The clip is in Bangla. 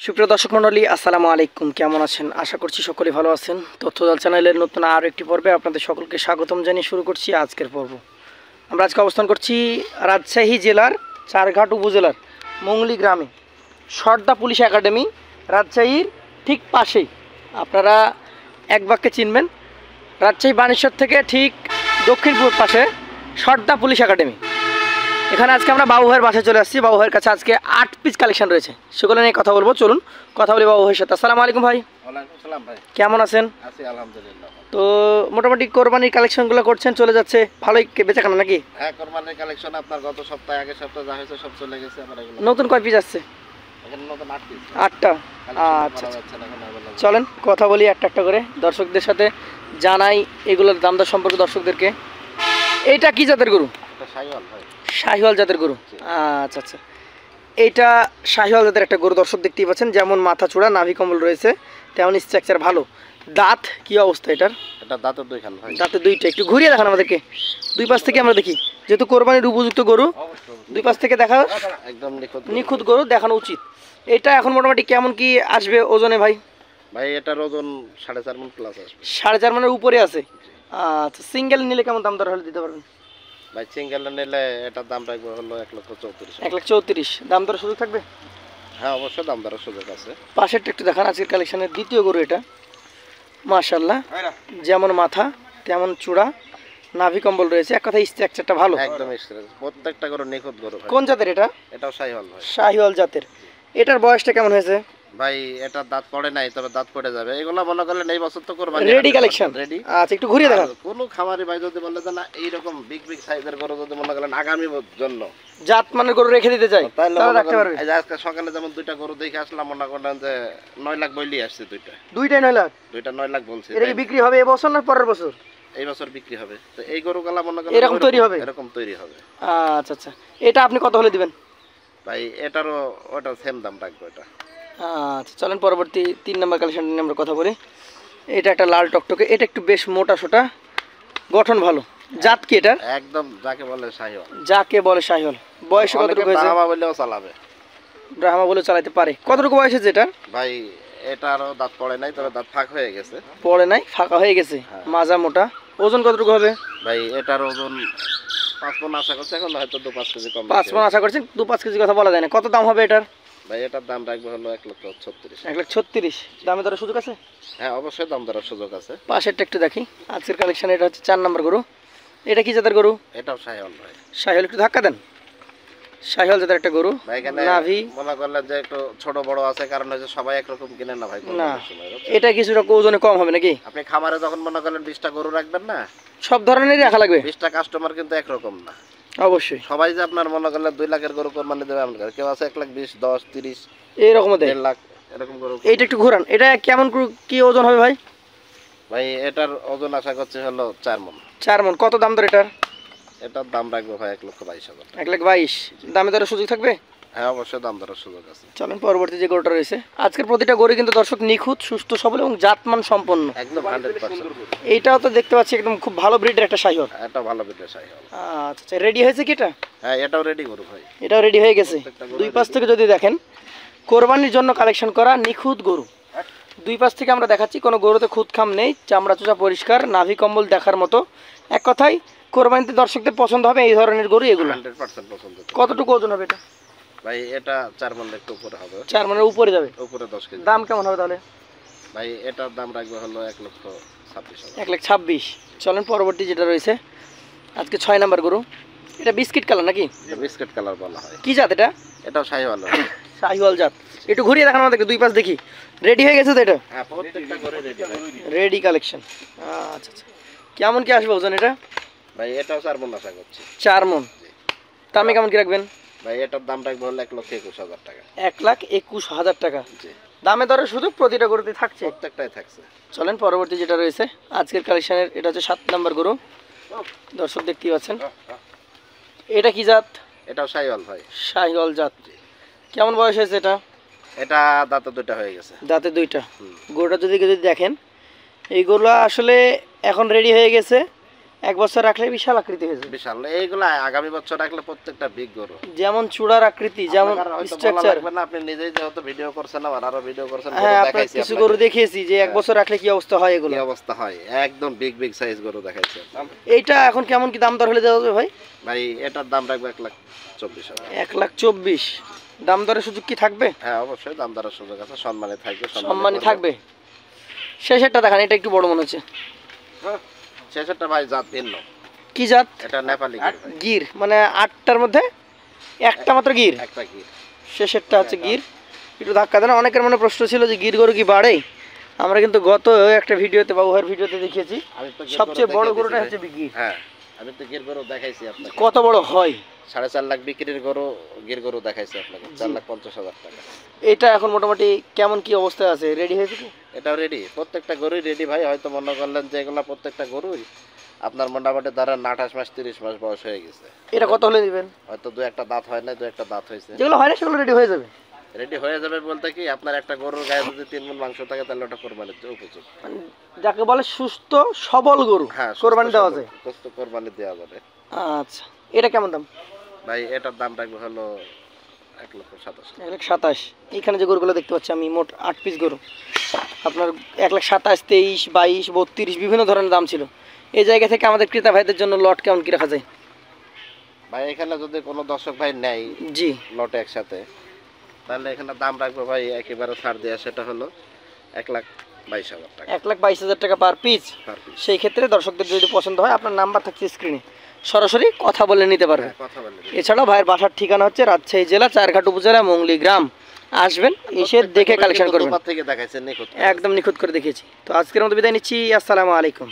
সুপ্রিয় দর্শক মণ্ডলী, আসসালামু আলাইকুম। কেমন আছেন? আশা করছি সকলেই ভালো আছেন। তথ্যজাল চ্যানেলের নতুন আরও একটি পর্বে আপনাদের সকলকে স্বাগতম জানিয়ে শুরু করছি আজকের পর্ব। আমরা আজকে অবস্থান করছি রাজশাহী জেলার চারঘাট উপজেলার মংলি গ্রামে, সর্দা পুলিশ একাডেমি রাজশাহীর ঠিক পাশেই। আপনারা এক বাক্যে চিনবেন, রাজশাহী বানেশ্বর থেকে ঠিক দক্ষিণ পূর্ব পাশে সর্দা পুলিশ একাডেমি। এখানে আজকে আমরা বাবু ভাইয়ের বাসায় চলে আসছি। বাবু ভাইয়ের কাছে আজকে 8 পিস কালেকশন রয়েছে, সেগুলো নিয়ে কথা বলবো। চলুন কথা বলি বাবু ভাইয়ের সাথে। আসসালামু আলাইকুম ভাই। ওয়ালাইকুম সালাম ভাই। কেমন আছেন? আছি আলহামদুলিল্লাহ। তো মোটামুটি কোরবানির কালেকশনগুলো করছেন, চলে যাচ্ছে ভালোই বেচাকেনা নাকি? হ্যাঁ, কোরবানির কালেকশন আপনার গত সপ্তাহে আগের সপ্তাহে যা হয়েছে সব চলে গেছে। আমার এগুলো নতুন কয় পিস আসছে? এখানে নতুন 8 পিস। 8টা। আচ্ছা, চলেন কথা বলি একটা একটা করে, দর্শকদের সাথে জানাই এগুলোর দাম দর সম্পর্কে দর্শকদেরকে। এইটা কি জাতের গরু? এটা শাহিওয়াল ভাই। শাহিওয়াল জাতের গরু। আচ্ছা আচ্ছা, এইটা শাহিওয়াল জাতের একটা গরু। দর্শক দেখতেই পাচ্ছেন, যেমন মাথা চূড়া নাভি কম্বল রয়েছে, তেমন স্ট্রাকচার ভালো। দাঁত কি অবস্থা এটার? এটা দাঁতের দুই খান ভাই। দাঁতে দুইটা। একটু ঘুরিয়ে দেখান আমাদেরকে, দুই পাশ থেকে আমরা দেখি, যেহেতু কোরবানির উপযুক্ত গরু, দুই পাশ থেকে দেখা একদম নিখুঁত গরু দেখানো উচিত। এটা এখন মোটামুটি কেমন কি আসবে ওজনে ভাই? ভাই এটার ওজন 4.5 মণ প্লাস আসবে। 4.5 মণের উপরে আছে। আচ্ছা, সিঙ্গেল নিলে কেমন দাম দর হলে দিতে পারবেন? ভাই সিঙ্গেল নিলে এটার দাম রাখবে হলো 1,34,000। 1,34,000 দাম দর সুযোগ থাকবে? হ্যাঁ অবশ্যই দাম দরের সুযোগ আছে। পাশেরটা একটু দেখান, আজকের কালেকশনের দ্বিতীয় গরু এটা। মাশাআল্লাহ, যেমন মাথা তেমন চূড়া, নাভি কম্বল রয়েছে, এক কথায় স্ট্রাকচারটা ভালো একদম স্ট্রেস। প্রত্যেকটা গরু নিখুঁত গরু ভাই। কোন জাতের এটা? এটাও শাহিওয়াল ভাই। শাহিওয়াল জাতের। এটার বয়সটা কেমন হয়েছে ভাই? এটা দাঁত পড়ে নাই, তবে দাঁত পড়ে যাবে। এগুলা মনে করলেন এই বছর তো কোরবানি রেডি কালেকশন। রেডি। আচ্ছা, একটু ঘুরিয়ে দেখান। কোন খামারি ভাই যদি বলে যে না এইরকম বিগ বিগ সাইজের গরু যদি মনে করেন আগামী জন্য জাত মানের গরু রেখে দিতে চাই, তাহলে রাখতে পারবে। এই যে আজকে সকালে যেমন দুইটা গরু দেখে আসলাম, মনে করেন যে 9 লাখ বইলি আসছে। দুইটাই 9 লাখ? দুইটা 9 লাখ বলছে। এটা কি বিক্রি হবে এবছর না পরের বছর? এই বছর বিক্রি হবে। তো এই গরুগুলা মনে করেন এরকম তৈরি হবে? এরকম তৈরি হবে। আচ্ছা আচ্ছা, এটা আপনি কত হলে দিবেন ভাই? এটারও ওটা সেম দাম রাখবো এটা। আচ্ছা, চলেন পরবর্তী 3 নম্বর কালেকশন নিয়ে আমরা কথা বলি। এটা একটা লাল টকটকে, এটা একটু বেশ মোটা সোটা, গঠন ভালো। জাত কি এটা? একদম যাকে বলে শাহিওয়াল। যাকে বলে শাহিওয়াল। বয়স কতটুকু হয়েছে? ব্রাহ্মা বলেও চালাবে। ব্রাহ্মা বলে চালাতে পারে। কতটুকু বয়স হয়েছে এটা? ভাই এটারও দাঁত পড়ে নাই, তবে দাঁত ফাঁক হয়ে গেছে। পড়ে নাই, ফাঁকা হয়ে গেছে। মাজা মোটা। ওজন কতটুকু হবে ভাই? এটার ওজন 5 মণ আশা করছে, এখন হয়তো 2-5 কেজি কম। 5 মণ আশা করছেন, 2-5 কেজি কথা বলা যায় না। কত দাম হবে এটার? ভাই এটার দাম রাখবে হলো 1,36,000। 1,36,000 দামে দরের সুযোগ আছে? হ্যাঁ অবশ্যই দাম দরের সুযোগ আছে। পাশেরটা একটু দেখি, আজকের কালেকশন। এটা হচ্ছে 4 নম্বর গরু। এটা কি জাতের গরু? এটাও শাহিওয়াল ভাই। শাহিওয়াল, একটু ধাক্কা দেন। শাহিওয়াল জাতের একটা গরু। ভাই এখানে নাভি মনে করলেন যে একটু ছোট বড় আছে, কারণ হচ্ছে সবাই একরকম কিনে না ভাই। না, এটা কিছুটা ওজনে কম হবে নাকি? আপনি খামারে যখন মনে করেন 20টা গরু রাখবেন না, সব ধরনেরই রাখা লাগবে। 20টা কাস্টমার কিন্তু একরকম না। অবশ্যই সবাই যে আপনার মনে করলেন 2 লাখের গরু কোরবানি দেবে এমন করে কেউ আছে 1,20,000, 10, 30 এইরকম দেয়। 1.5 লাখ এরকম গরু। এইটা একটু ঘোরান। এটা কেমন কি ওজন হবে ভাই? ভাই এটার ওজন আশা করছে হলো 4 মণ। 4 মণ। কত দাম দর এটার? এটার দাম রাখবো ভাই 1,22,000। 1,22,000 দামে দরের সুযোগ থাকবে? হ্যাঁ অবশ্যই দাম দরের সুযোগ আছে। চলেন পরবর্তী যে গরুটা রয়েছে। আজকের প্রতিটা গরু কিন্তু দর্শক নিখুঁত, সুস্থ সবল এবং জাতমান সম্পন্ন। একদম 100%। এইটাও তো দেখতে পাচ্ছি একদম খুব ভালো ব্রিডের একটা শাহিওয়াল। এটা ভালো বিটের শাহিওয়াল। আচ্ছা আচ্ছা, রেডি হয়েছে কি এটা? হ্যাঁ এটাও রেডি গরু ভাই। এটাও রেডি হয়ে গেছে। দুই পাশ থেকে যদি দেখেন, কোরবানির জন্য কালেকশন করা নিখুঁত গরু। দুই পাশ থেকে আমরা দেখাচ্ছি, কোনো গরুতে খুদ খাম নেই, চামড়া চোচা পরিষ্কার, নাভি কম্বল দেখার মতো। এক কথায় কোরবানিতে দর্শকদের পছন্দ হবে এই ধরনের গরু এগুলো। 100% পছন্দ। কতটুকু ওজন হবে এটা? ভাই এটা 4 মণ একটু উপরে হবে। 4 মণের উপরে যাবে? উপরে 10 কেজি। দাম কেমন হবে তাহলে? ভাই এটার দাম রাখবে হলো 1,26,000। 1,26,000। চলেন পরবর্তী যেটা রয়েছে, আজকে 6 নাম্বার গরু। এটা বিস্কিট কালার নাকি? বিস্কিট কালার বলা হয়। কি জাত এটা? এটাও শাহিওয়াল। শাহিওয়াল জাত। একটু ঘুরিয়ে দেখানো আমাদেরকে, দুই পাশ দেখি। রেডি হয়ে গেছে তো এটা? হ্যাঁ প্রত্যেকটা করে রেডি ভাই। Ready collection. আচ্ছা আচ্ছা, কেমন কি আসবে ওজন এটা? ভাই এটাও 4 মণ আশা করছি। 4 মণ। দামে কেমন কি রাখবেন? ভাই এটার দাম রাখবো হলো 1,21,000 টাকা। 1,21,000 টাকা। জি। দামে দরের সুযোগ প্রতিটা গরুতে থাকছে? প্রত্যেকটাই থাকছে। চলেন পরবর্তী যেটা রয়েছে আজকের কালেকশনের, এটা হচ্ছে 7 নাম্বার গরু। দর্শক দেখতেই পাচ্ছেন। এটা কি জাত? এটাও শাহিওয়াল ভাই। শাহিওয়াল জাত। কেমন বয়স হয়েছে এটা? এটা দাঁতে দুটো হয়ে গেছে। দাঁতে দুইটা। গরুটা যদি দেখেন, এই গরুটা আসলে এখন রেডি হয়ে গেছে, 1 বছর রাখলে বিশাল আকৃতি হয়ে যাবে। বিশাল এইগুলা আগামী বছর রাখলে প্রত্যেকটা বিগ গরু, যেমন চূড়ার আকৃতি, যেমন আপনার হয়তো বলা স্ট্রাকচার। লাগবে না, আপনি নিজেই যেহেতু ভিডিও করছেন আবার আরো ভিডিও করছেন, হ্যাঁ, গরু আপনার দেখাইছি কিছু আপনাকে। গরু দেখিয়েছি যে 1 বছর রাখলে কি অবস্থা হয় এগুলো। কি অবস্থা হয়, একদম বিগ বিগ সাইজ গরু দেখাইছি। এইটা এখন কেমন কি দাম দর হলে দেওয়া যাবে ভাই? ভাই এটার দাম রাখবো 1,24,000। 1,24,000 দাম দরের সুযোগ কি থাকবে? হ্যাঁ অবশ্যই দাম দরের সুযোগ আছে, সম্মানে থাকবে, সম্মানী থাকবে। শেষেরটা দেখান, এটা একটু বড় মনে হচ্ছে। হ্যাঁ, শেষেরটা ভাই জাত ভিন্ন। কি জাত? এটা নেপালি গির ভাই। গির, মানে 8টার মধ্যে একটা মাত্র গির। একটা গির। শেষেরটা হচ্ছে গির। একটু ধাক্কা দেন। অনেকের মনে প্রশ্ন ছিল যে গির গরু কি বাড়ে। আমরা কিন্তু গত একটা ভিডিওতে বাবুহার ভিডিওতে দেখিয়েছি আমি তো গির সবচেয়ে গরু বড় দেখিয়ে গরুটা দিয়েছি হচ্ছে ভাই। গির। হ্যাঁ আমি তো গির গরু দেখাইছি আপনাকে। কত বড় হয়? 4.5 লাখ বিক্রির গরু, গির গরু দেখাইছি আপনাকে 4,50,000 টাকা। এটা এখন মোটামুটি কেমন কি অবস্থায় আছে? রেডি হয়েছে কি? এটাও রেডি, প্রত্যেকটা গরুই রেডি ভাই। হয়তো মনে করলেন যে এগুলা প্রত্যেকটা গরুই আপনার মোটামুটি ধরেন 28 মাস 30 মাস বয়স হয়ে গেছে। এটা কত হলে দিবেন? হয়তো দু একটা দাঁত হয় না, দু একটা দাঁত হয়েছে। যেগুলো হয় না সেগুলো রেডি হয়ে যাবে। রেডি হয়ে যাবে বলতে কি, আপনার একটা গরুর গায়ে যদি 3 মণ মাংস থাকে তাহলে ওটা কোরবানির উপযুক্ত। মানে যাকে বলে সুস্থ সবল গরু হ্যাঁ কোরবানি দেওয়া যায়। সুস্থ কোরবানি দেওয়া যাবে। আচ্ছা, এটা কেমন দাম? ভাই এটার দাম রাখবো হলো 1,27,000। 1,27,000। এখানে যে গরুগুলো দেখতে পাচ্ছি আমি, মোট 8 পিস গরু। আপনার 1,27,000, 23, 22, 32 বিভিন্ন ধরনের দাম ছিল। এই জায়গা থেকে আমাদের ক্রেতা ভাইদের জন্য লট কেমন কি রাখা যায়? ভাই এখানে যদি কোনো দর্শক ভাই নেয় জি, লটে একসাথে, তাহলে এখানে দাম রাখবো ভাই একেবারে ছাড় দেওয়া, সেটা হলো 1,22,000 টাকা 1,22,000 টাকা পার পিস। Per piece. সেই ক্ষেত্রে দর্শকদের যদি পছন্দ হয়, আপনার নাম্বার থাকছে স্ক্রিনে, সরাসরি কথা বলে নিতে পারবে। কথা বলে এছাড়াও ভাইয়ের বাসার ঠিকানা হচ্ছে রাজশাহী জেলা চারঘাট উপজেলা মংলি গ্রাম। আসবেন, এসে দেখে কালেকশন করবেন। থেকে দেখাইছেন নিখুঁত। একদম নিখুঁত করে দেখিয়েছি। তো আজকের মতো বিদায় নিচ্ছি। আসসালামু আলাইকুম।